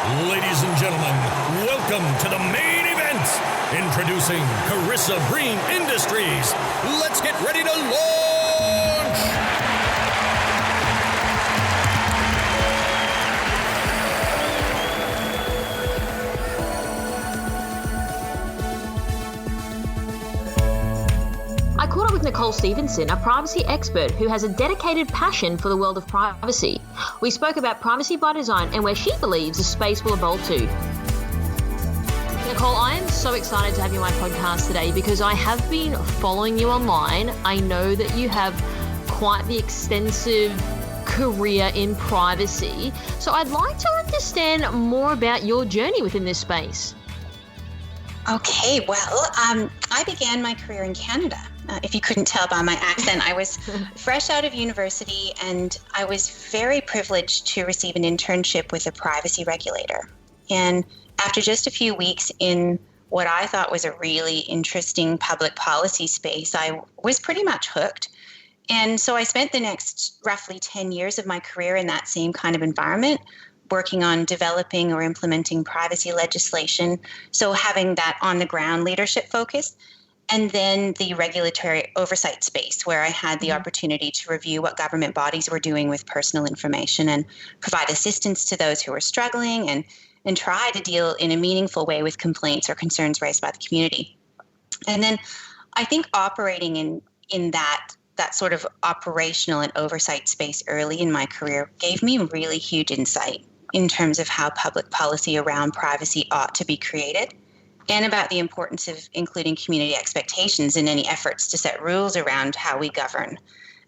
Ladies and gentlemen, welcome to the main event. Introducing Carissa Breen Industries. Let's get ready to launch! I caught up with Nicole Stephensen, a privacy expert who has a dedicated passion for the world of privacy. We spoke about privacy by design and where she believes the space will evolve to. Nicole, I am so excited to have you on my podcast today because I have been following you online. I know that you have quite the extensive career in privacy. So I'd like to understand more about your journey within this space. Okay, well, I began my career in Canada. If you couldn't tell by my accent, I was fresh out of university and I was very privileged to receive an internship with a privacy regulator. And after just a few weeks in what I thought was a really interesting public policy space, I was pretty much hooked. And so I spent the next roughly 10 years of my career in that same kind of environment, working on developing or implementing privacy legislation, so having that on-the-ground leadership focus, and then the regulatory oversight space where I had the opportunity to review what government bodies were doing with personal information and provide assistance to those who were struggling and try to deal in a meaningful way with complaints or concerns raised by the community. And then I think operating in that sort of operational and oversight space early in my career gave me really huge insight in terms of how public policy around privacy ought to be created and about the importance of including community expectations in any efforts to set rules around how we govern,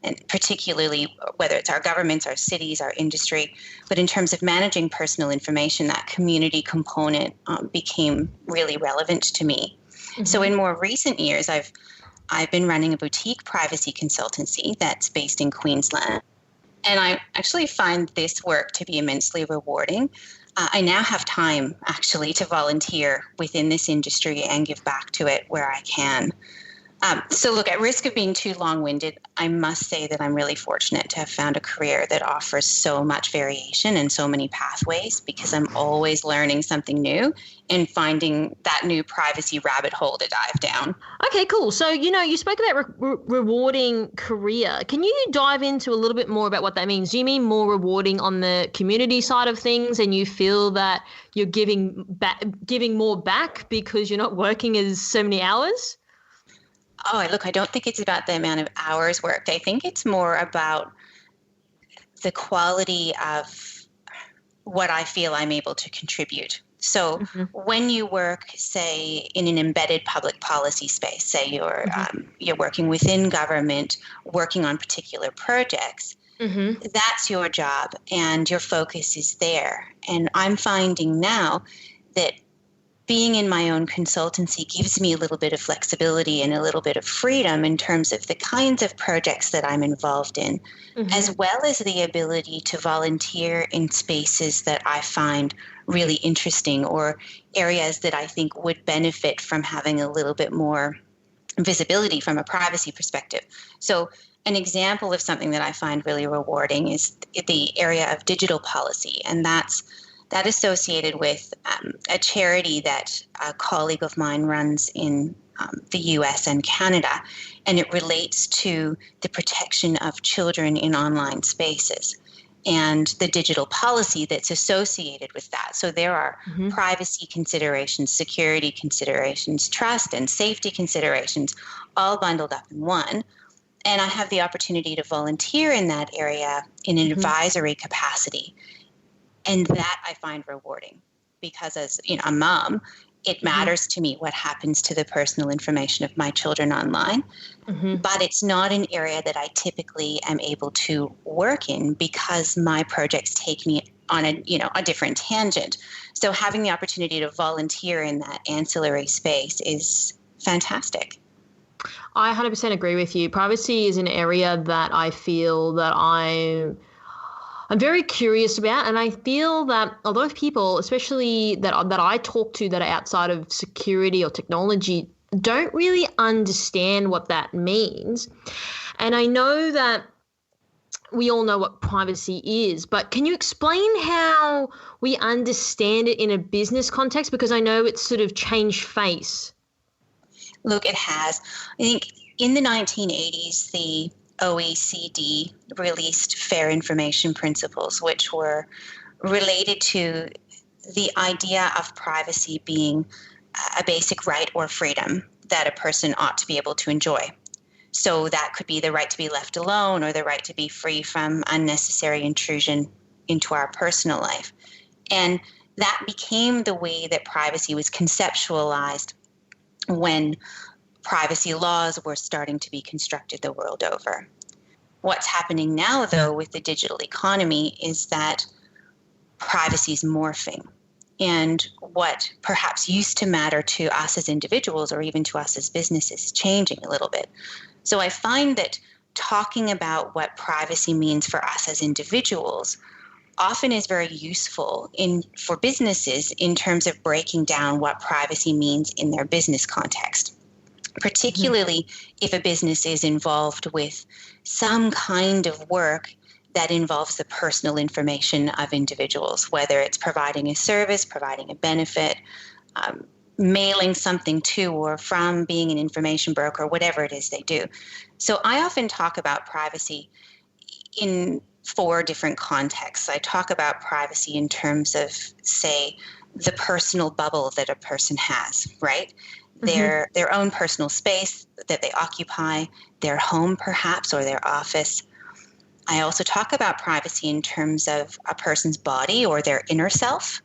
and particularly whether it's our governments, our cities, our industry. But in terms of managing personal information, that community component became really relevant to me. Mm-hmm. So in more recent years, I've been running a boutique privacy consultancy that's based in Queensland. And I actually find this work to be immensely rewarding. I now have time, actually, to volunteer within this industry and give back to it where I can. So look, at risk of being too long-winded, I must say that I'm really fortunate to have found a career that offers so much variation and so many pathways, because I'm always learning something new and finding that new privacy rabbit hole to dive down. Okay, cool. So, you spoke about rewarding career. Can you dive into a little bit more about what that means? Do you mean more rewarding on the community side of things and you feel that you're giving more back because you're not working as so many hours? Oh, look, I don't think it's about the amount of hours worked. I think it's more about the quality of what I feel I'm able to contribute. So when you work, say, in an embedded public policy space, say you're working within government, working on particular projects, that's your job and your focus is there. And I'm finding now that being in my own consultancy gives me a little bit of flexibility and a little bit of freedom in terms of the kinds of projects that I'm involved in, as well as the ability to volunteer in spaces that I find really interesting or areas that I think would benefit from having a little bit more visibility from a privacy perspective. So an example of something that I find really rewarding is the area of digital policy, and that's associated with a charity that a colleague of mine runs in the US and Canada, and it relates to the protection of children in online spaces and the digital policy that's associated with that. So there are privacy considerations, security considerations, trust and safety considerations, all bundled up in one. And I have the opportunity to volunteer in that area in an advisory capacity. And that I find rewarding because as a mom, it matters to me what happens to the personal information of my children online. But it's not an area that I typically am able to work in because my projects take me on a different tangent. So having the opportunity to volunteer in that ancillary space is fantastic. I 100% agree with you. Privacy is an area that I feel that I'm very curious about, and I feel that a lot of people, especially that I talk to that are outside of security or technology, don't really understand what that means. And I know that we all know what privacy is, but can you explain how we understand it in a business context? Because I know it's sort of changed face. Look, it has. I think in the 1980s, the OECD released fair information principles, which were related to the idea of privacy being a basic right or freedom that a person ought to be able to enjoy. So that could be the right to be left alone or the right to be free from unnecessary intrusion into our personal life. And that became the way that privacy was conceptualized when privacy laws were starting to be constructed the world over. What's happening now, though, with the digital economy is that privacy is morphing. And what perhaps used to matter to us as individuals or even to us as businesses is changing a little bit. So I find that talking about what privacy means for us as individuals often is very useful for businesses in terms of breaking down what privacy means in their business context, particularly if a business is involved with some kind of work that involves the personal information of individuals, whether it's providing a service, providing a benefit, mailing something to or from, being an information broker, whatever it is they do. So I often talk about privacy in 4 different contexts. I talk about privacy in terms of, say, the personal bubble that a person has, right? Their own personal space that they occupy, their home perhaps, or their office. I also talk about privacy in terms of a person's body or their inner self.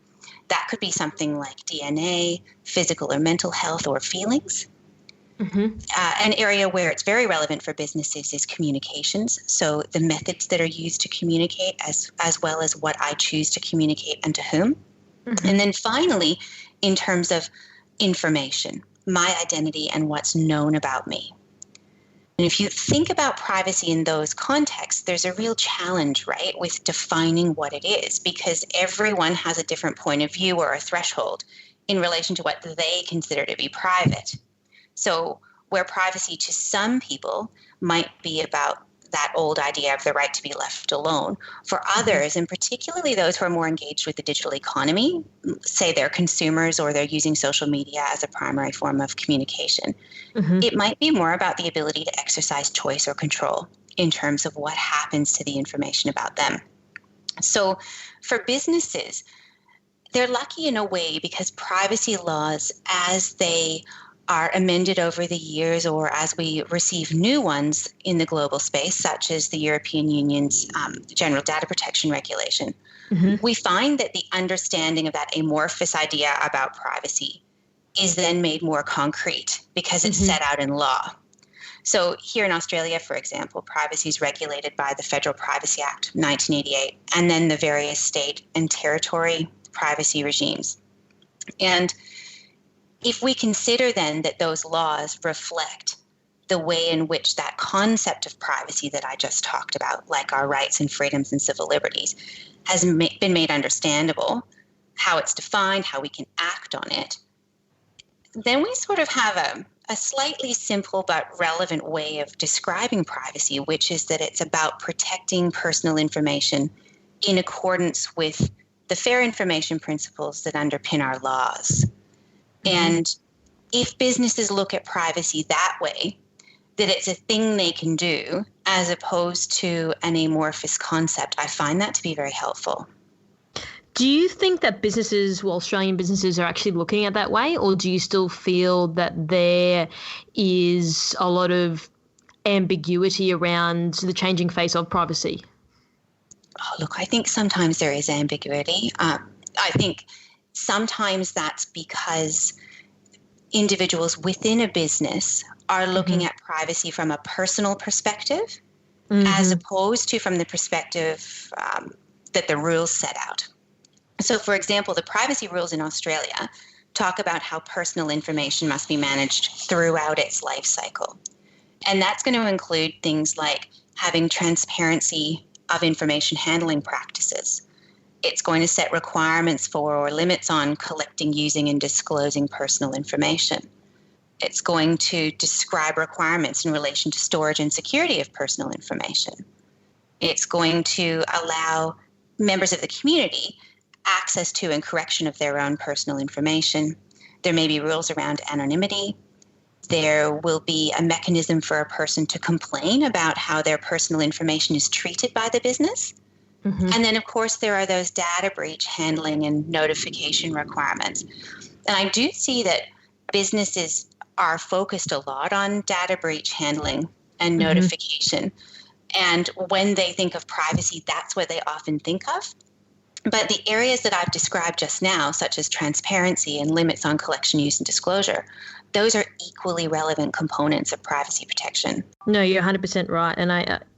That could be something like DNA, physical or mental health, or feelings. An area where it's very relevant for businesses is communications. So the methods that are used to communicate as well as what I choose to communicate and to whom. And then finally, in terms of information, my identity and what's known about me. And if you think about privacy in those contexts, there's a real challenge, right, with defining what it is, because everyone has a different point of view or a threshold in relation to what they consider to be private. So where privacy to some people might be about that old idea of the right to be left alone, for others, and particularly those who are more engaged with the digital economy, say they're consumers or they're using social media as a primary form of communication, it might be more about the ability to exercise choice or control in terms of what happens to the information about them. So for businesses, they're lucky in a way because privacy laws, as they are amended over the years or as we receive new ones in the global space, such as the European Union's General Data Protection Regulation, we find that the understanding of that amorphous idea about privacy is then made more concrete because it's set out in law. So here in Australia, for example, privacy is regulated by the Federal Privacy Act 1988 and then the various state and territory privacy regimes. And if we consider then that those laws reflect the way in which that concept of privacy that I just talked about, like our rights and freedoms and civil liberties, has been made understandable, how it's defined, how we can act on it, then we sort of have a slightly simple but relevant way of describing privacy, which is that it's about protecting personal information in accordance with the fair information principles that underpin our laws. And if businesses look at privacy that way, that it's a thing they can do as opposed to an amorphous concept, I find that to be very helpful. Do you think that businesses, well, Australian businesses, are actually looking at that way, or do you still feel that there is a lot of ambiguity around the changing face of privacy? Oh, look, I think sometimes there is ambiguity. I think sometimes that's because individuals within a business are looking at privacy from a personal perspective as opposed to from the perspective that the rules set out. So, for example, the privacy rules in Australia talk about how personal information must be managed throughout its life cycle. And that's going to include things like having transparency of information handling practices. It's going to set requirements for or limits on collecting, using, and disclosing personal information. It's going to describe requirements in relation to storage and security of personal information. It's going to allow members of the community access to and correction of their own personal information. There may be rules around anonymity. There will be a mechanism for a person to complain about how their personal information is treated by the business. Mm-hmm. And then, of course, there are those data breach handling and notification requirements. And I do see that businesses are focused a lot on data breach handling and notification. And when they think of privacy, that's what they often think of. But the areas that I've described just now, such as transparency and limits on collection, use, and disclosure, those are equally relevant components of privacy protection. No, you're 100% right. And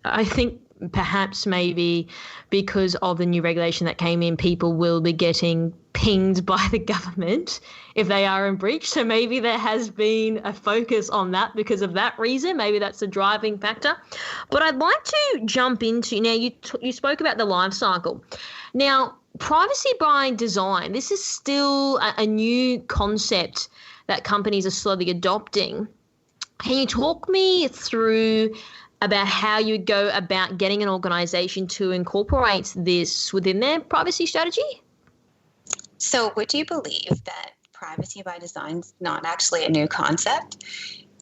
I think perhaps maybe because of the new regulation that came in, people will be getting pinged by the government if they are in breach. So maybe there has been a focus on that because of that reason. Maybe that's a driving factor. But I'd like to jump into, now you spoke about the life cycle. Now, privacy by design, this is still a new concept that companies are slowly adopting. Can you talk me through about how you go about getting an organization to incorporate this within their privacy strategy? So would you believe that privacy by design is not actually a new concept?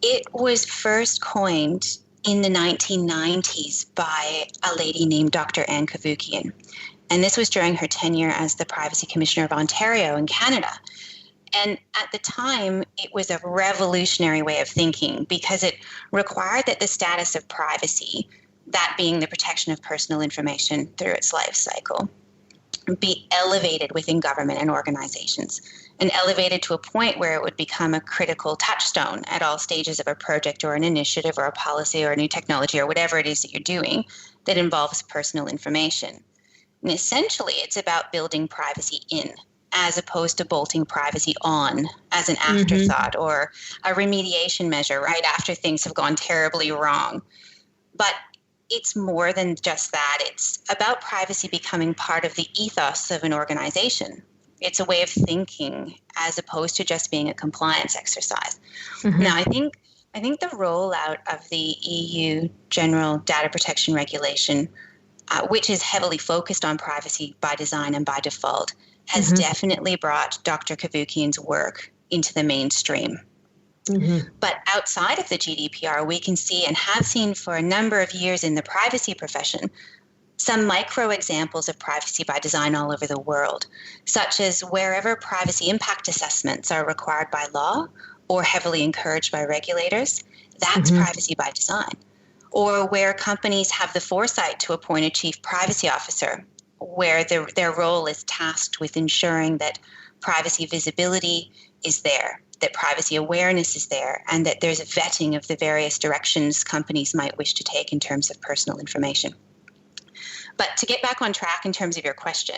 It was first coined in the 1990s by a lady named Dr. Anne Cavoukian. And this was during her tenure as the Privacy Commissioner of Ontario in Canada. And at the time, it was a revolutionary way of thinking because it required that the status of privacy, that being the protection of personal information through its life cycle, be elevated within government and organizations, and elevated to a point where it would become a critical touchstone at all stages of a project or an initiative or a policy or a new technology or whatever it is that you're doing that involves personal information. And essentially, it's about building privacy in, as opposed to bolting privacy on as an afterthought or a remediation measure right after things have gone terribly wrong. But it's more than just that. It's about privacy becoming part of the ethos of an organization. It's a way of thinking as opposed to just being a compliance exercise. Now, I think the rollout of the EU General Data Protection Regulation, which is heavily focused on privacy by design and by default, has definitely brought Dr. Cavoukian's work into the mainstream. But outside of the GDPR, we can see and have seen for a number of years in the privacy profession some micro examples of privacy by design all over the world, such as wherever privacy impact assessments are required by law or heavily encouraged by regulators, that's privacy by design. Or where companies have the foresight to appoint a chief privacy officer, where their role is tasked with ensuring that privacy visibility is there, that privacy awareness is there, and that there's a vetting of the various directions companies might wish to take in terms of personal information. But to get back on track in terms of your question,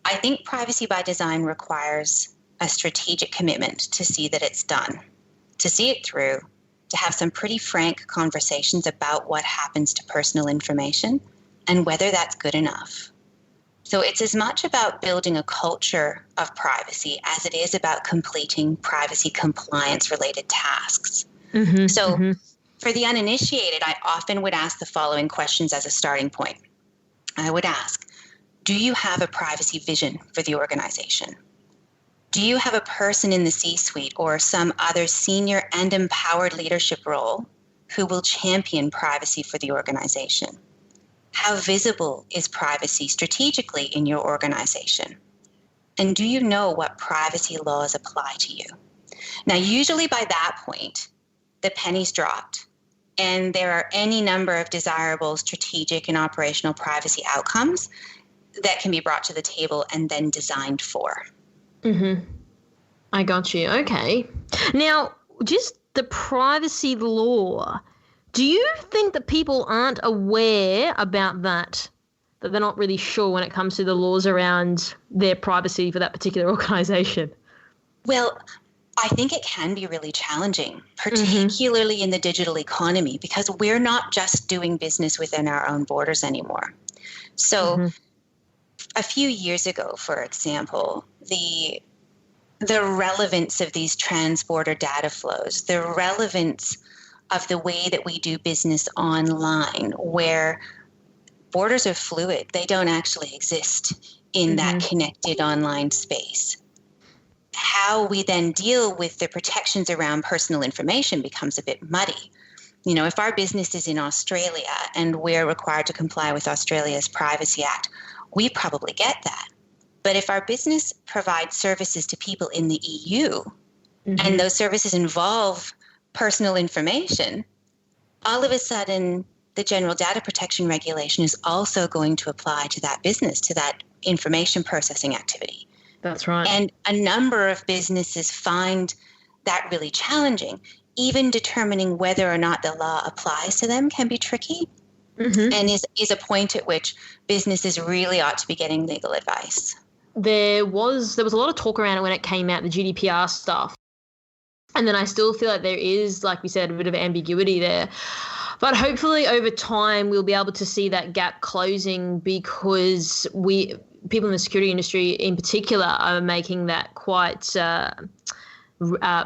I think privacy by design requires a strategic commitment to see that it's done, to see it through, to have some pretty frank conversations about what happens to personal information and whether that's good enough. So it's as much about building a culture of privacy as it is about completing privacy compliance-related tasks. For the uninitiated, I often would ask the following questions as a starting point. I would ask, do you have a privacy vision for the organization? Do you have a person in the C-suite or some other senior and empowered leadership role who will champion privacy for the organization? How visible is privacy strategically in your organization? And do you know what privacy laws apply to you? Now, usually by that point, the penny's dropped, and there are any number of desirable strategic and operational privacy outcomes that can be brought to the table and then designed for. I got you. Okay. Now, just the privacy law. Do you think that people aren't aware about that they're not really sure when it comes to the laws around their privacy for that particular organization? Well, I think it can be really challenging, particularly in the digital economy, because we're not just doing business within our own borders anymore. So a few years ago, for example, the relevance of these trans-border data flows, the relevance of the way that we do business online, where borders are fluid. They don't actually exist in that connected online space. How we then deal with the protections around personal information becomes a bit muddy. You know, if our business is in Australia and we're required to comply with Australia's Privacy Act, we probably get that. But if our business provides services to people in the EU and those services involve personal information, all of a sudden the General Data Protection Regulation is also going to apply to that business, to that information processing activity. That's right. And a number of businesses find that really challenging. Even determining whether or not the law applies to them can be tricky, and is a point at which businesses really ought to be getting legal advice. There was a lot of talk around it when it came out, the GDPR stuff. And then I still feel like there is, like we said, a bit of ambiguity there. But hopefully over time we'll be able to see that gap closing, because people in the security industry in particular are making that quite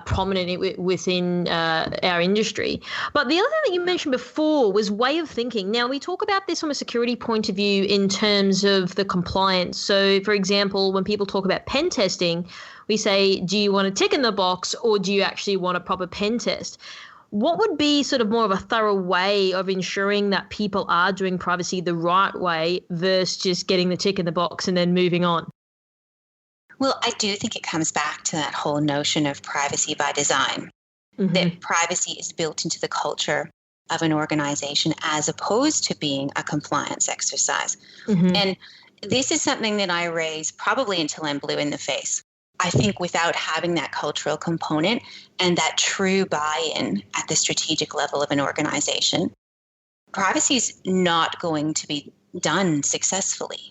prominent within our industry. But the other thing that you mentioned before was way of thinking. Now, we talk about this from a security point of view in terms of the compliance. So, for example, when people talk about pen testing, we say, do you want a tick in the box or do you actually want a proper pen test? What would be sort of more of a thorough way of ensuring that people are doing privacy the right way versus just getting the tick in the box and then moving on? Well, I do think it comes back to that whole notion of privacy by design, that privacy is built into the culture of an organization as opposed to being a compliance exercise. And this is something that I raise probably until I'm blue in the face. I think without having that cultural component and that true buy-in at the strategic level of an organization, privacy is not going to be done successfully.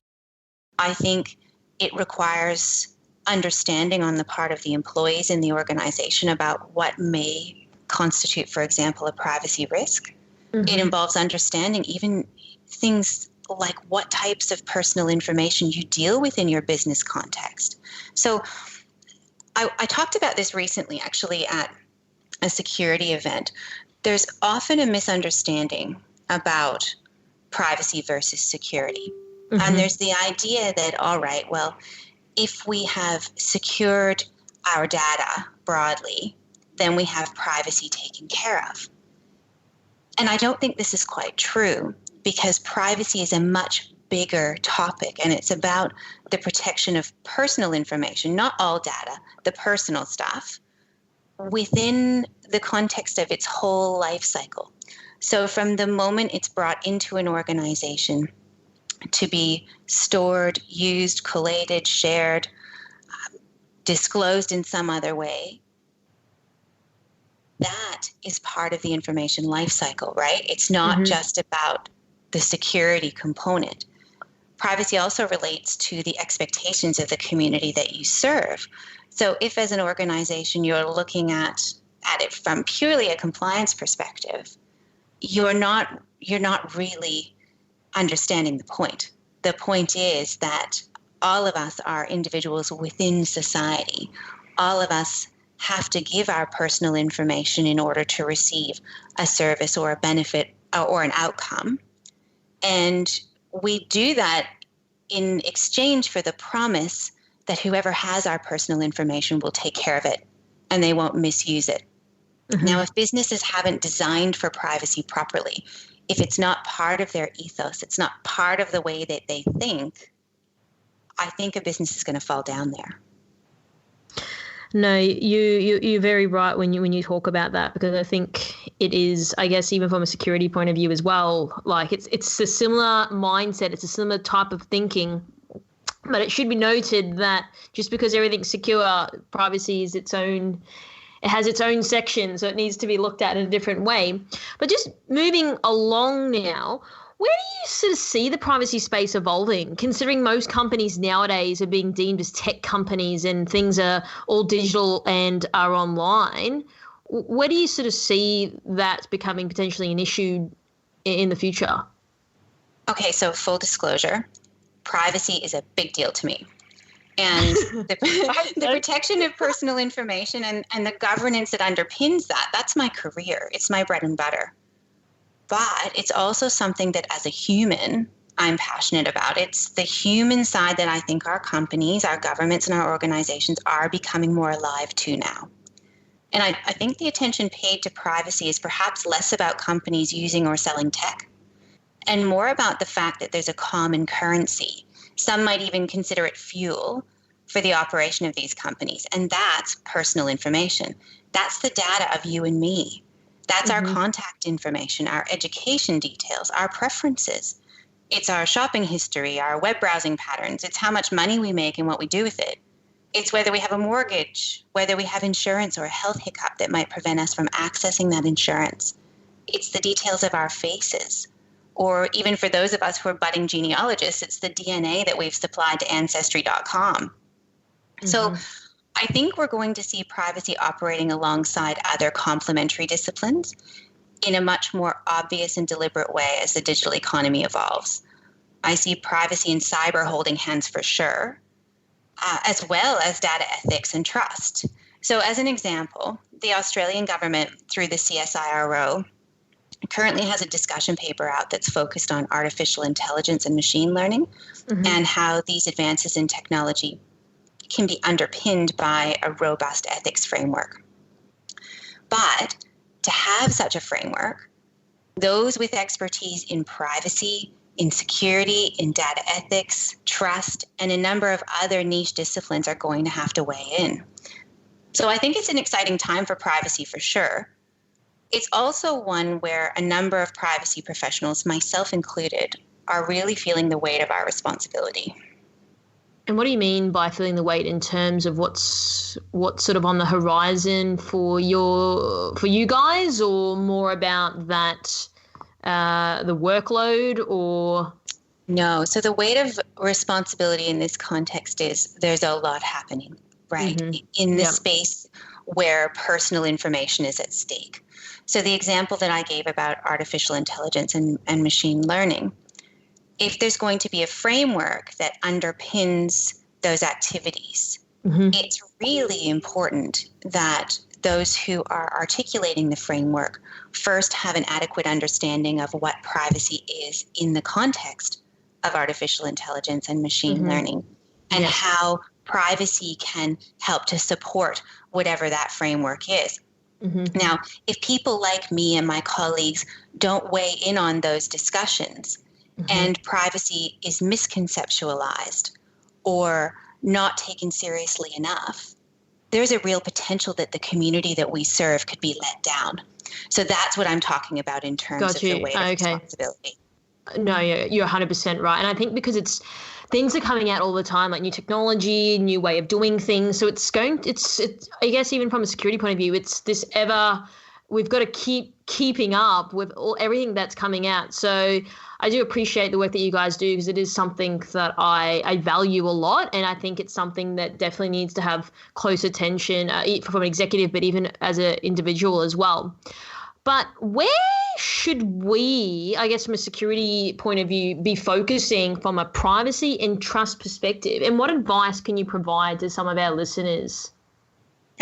I think it requires understanding on the part of the employees in the organization about what may constitute, for example, a privacy risk. It involves understanding even things like what types of personal information you deal with in your business context. So I talked about this recently, actually, at a security event. There's often a misunderstanding about privacy versus security. And there's the idea that, all right, well, if we have secured our data broadly, then we have privacy taken care of. And I don't think this is quite true, because privacy is a much bigger topic, and it's about the protection of personal information, not all data, the personal stuff, within the context of its whole life cycle. So from the moment it's brought into an organization to be stored, used, collated, shared, disclosed in some other way, that is part of the information life cycle, right? It's not just about the security component. Privacy also relates to the expectations of the community that you serve. So if as an organization you're looking at it from purely a compliance perspective, you're not really understanding the point. The point is that all of us are individuals within society. All of us have to give our personal information in order to receive a service or a benefit or an outcome. And we do that in exchange for the promise that whoever has our personal information will take care of it and they won't misuse it. Now, if businesses haven't designed for privacy properly, if it's not part of their ethos, it's not part of the way that they think, I think a business is going to fall down there. No, you're very right when you talk about that, because I think it is, I guess, even from a security point of view as well, like it's a similar mindset, it's a similar type of thinking. But it should be noted that just because everything's secure, privacy is it has its own section, so it needs to be looked at in a different way. But just moving along now, where do you sort of see the privacy space evolving, considering most companies nowadays are being deemed as tech companies and things are all digital and are online? Where do you sort of see that becoming potentially an issue in the future? Okay, so full disclosure, privacy is a big deal to me. And the protection of personal information and the governance that underpins that, that's my career. It's my bread and butter. But it's also something that as a human, I'm passionate about. It's the human side that I think our companies, our governments, and our organizations are becoming more alive to now. And I think the attention paid to privacy is perhaps less about companies using or selling tech and more about the fact that there's a common currency. Some might even consider it fuel for the operation of these companies. And that's personal information. That's the data of you and me. That's our contact information, our education details, our preferences. It's our shopping history, our web browsing patterns. It's how much money we make and what we do with it. It's whether we have a mortgage, whether we have insurance or a health hiccup that might prevent us from accessing that insurance. It's the details of our faces. Or even for those of us who are budding genealogists, it's the DNA that we've supplied to Ancestry.com. So I think we're going to see privacy operating alongside other complementary disciplines in a much more obvious and deliberate way as the digital economy evolves. I see privacy and cyber holding hands for sure, as well as data ethics and trust. So as an example, the Australian government, through the CSIRO, currently has a discussion paper out that's focused on artificial intelligence and machine learning and how these advances in technology can be underpinned by a robust ethics framework. But to have such a framework, those with expertise in privacy, in security, in data ethics, trust, and a number of other niche disciplines are going to have to weigh in. So I think it's an exciting time for privacy for sure. It's also one where a number of privacy professionals, myself included, are really feeling the weight of our responsibility. And what do you mean by feeling the weight in terms of what's sort of on the horizon for you guys, or more about that the workload, or? No. So the weight of responsibility in this context is there's a lot happening, right? In the space where personal information is at stake. So the example that I gave about artificial intelligence and machine learning, if there's going to be a framework that underpins those activities, it's really important that those who are articulating the framework first have an adequate understanding of what privacy is in the context of artificial intelligence and machine learning, and how privacy can help to support whatever that framework is. Now, if people like me and my colleagues don't weigh in on those discussions, and privacy is misconceptualized or not taken seriously enough, there's a real potential that the community that we serve could be let down. So that's what I'm talking about in terms of the weight of responsibility. No, you're 100% right. And I think because things are coming out all the time, like new technology, new way of doing things. So it's I guess even from a security point of view, it's this we've got to keeping up with everything that's coming out. So I do appreciate the work that you guys do, because it is something that I value a lot. And I think it's something that definitely needs to have close attention from an executive, but even as an individual as well. But where should we, I guess from a security point of view, be focusing from a privacy and trust perspective? And what advice can you provide to some of our listeners?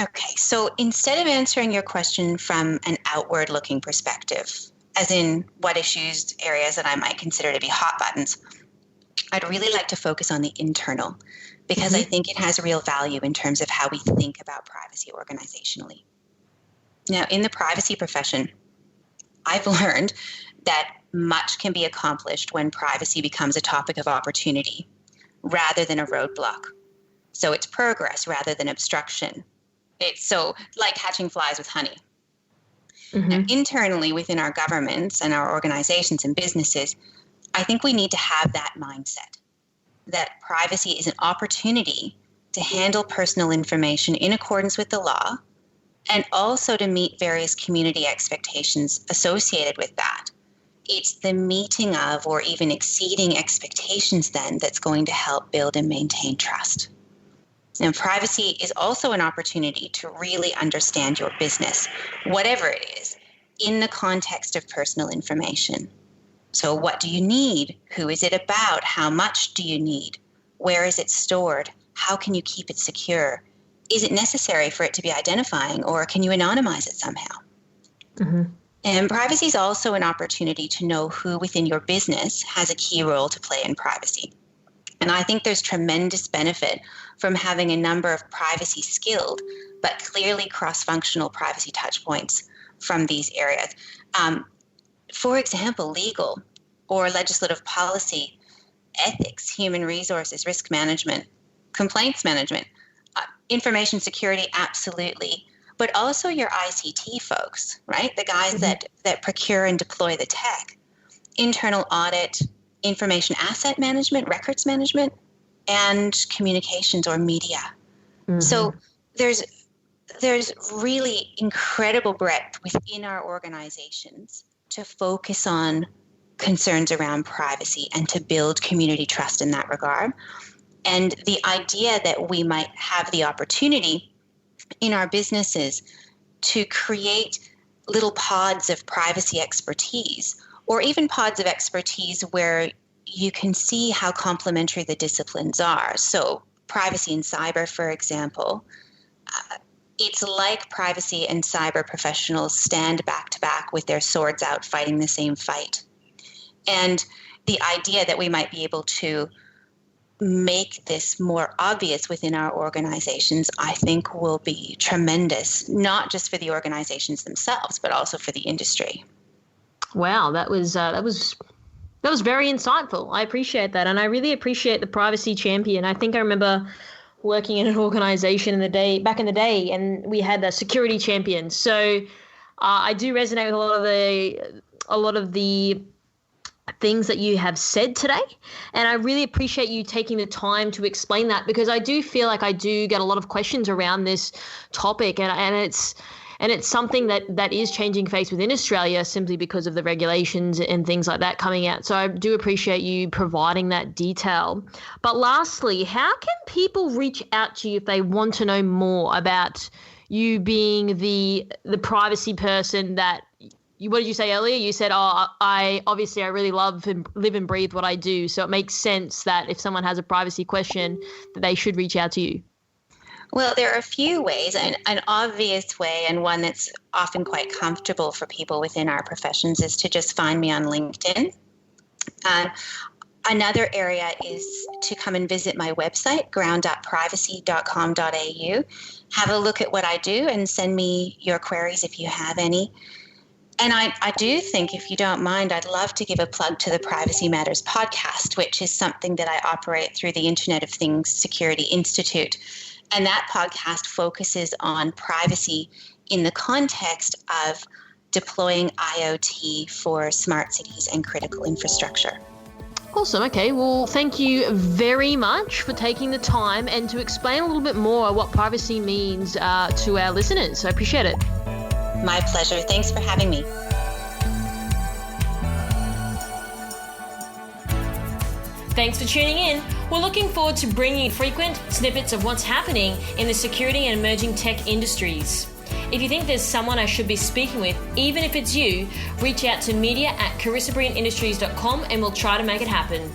Okay, so instead of answering your question from an outward-looking perspective, as in what issues, areas that I might consider to be hot buttons, I'd really like to focus on the internal, because I think it has real value in terms of how we think about privacy organizationally. Now, in the privacy profession, I've learned that much can be accomplished when privacy becomes a topic of opportunity rather than a roadblock. So it's progress rather than obstruction. It's so like catching flies with honey. Now, internally within our governments and our organizations and businesses, I think we need to have that mindset that privacy is an opportunity to handle personal information in accordance with the law, and also to meet various community expectations associated with that. It's the meeting of or even exceeding expectations then that's going to help build and maintain trust. Now, privacy is also an opportunity to really understand your business, whatever it is, in the context of personal information. So what do you need? Who is it about? How much do you need? Where is it stored? How can you keep it secure? Is it necessary for it to be identifying, or can you anonymize it somehow? And privacy is also an opportunity to know who within your business has a key role to play in privacy. And I think there's tremendous benefit from having a number of privacy skilled, but clearly cross-functional privacy touchpoints from these areas. For example, legal or legislative policy, ethics, human resources, risk management, complaints management, information security, absolutely. But also your ICT folks, right? The guys that procure and deploy the tech, internal audit, information asset management, records management, and communications or media. So there's really incredible breadth within our organizations to focus on concerns around privacy and to build community trust in that regard. And the idea that we might have the opportunity in our businesses to create little pods of privacy expertise, or even pods of expertise where you can see how complementary the disciplines are. So privacy and cyber, for example, it's like privacy and cyber professionals stand back to back with their swords out fighting the same fight. And the idea that we might be able to make this more obvious within our organizations, I think will be tremendous, not just for the organizations themselves, but also for the industry. Wow, that was very insightful. I appreciate that. And I really appreciate the privacy champion. I think I remember working in an organization back in the day, and we had the security champion. So I do resonate with a lot of the things that you have said today. And I really appreciate you taking the time to explain that, because I do feel like I do get a lot of questions around this topic, and it's something that is changing face within Australia simply because of the regulations and things like that coming out. So I do appreciate you providing that detail. But lastly, how can people reach out to you if they want to know more about you being the privacy person that what did you say earlier? You said, I really love and live and breathe what I do. So it makes sense that if someone has a privacy question, that they should reach out to you. Well, there are a few ways. An obvious way, and one that's often quite comfortable for people within our professions, is to just find me on LinkedIn. Another area is to come and visit my website, ground.privacy.com.au. Have a look at what I do and send me your queries if you have any. And I do think, if you don't mind, I'd love to give a plug to the Privacy Matters podcast, which is something that I operate through the Internet of Things Security Institute. And that podcast focuses on privacy in the context of deploying IoT for smart cities and critical infrastructure. Awesome. Okay. Well, thank you very much for taking the time and to explain a little bit more what privacy means to our listeners. I appreciate it. My pleasure. Thanks for having me. Thanks for tuning in. We're looking forward to bringing you frequent snippets of what's happening in the security and emerging tech industries. If you think there's someone I should be speaking with, even if it's you, reach out to media@carissabrianindustries.com and we'll try to make it happen.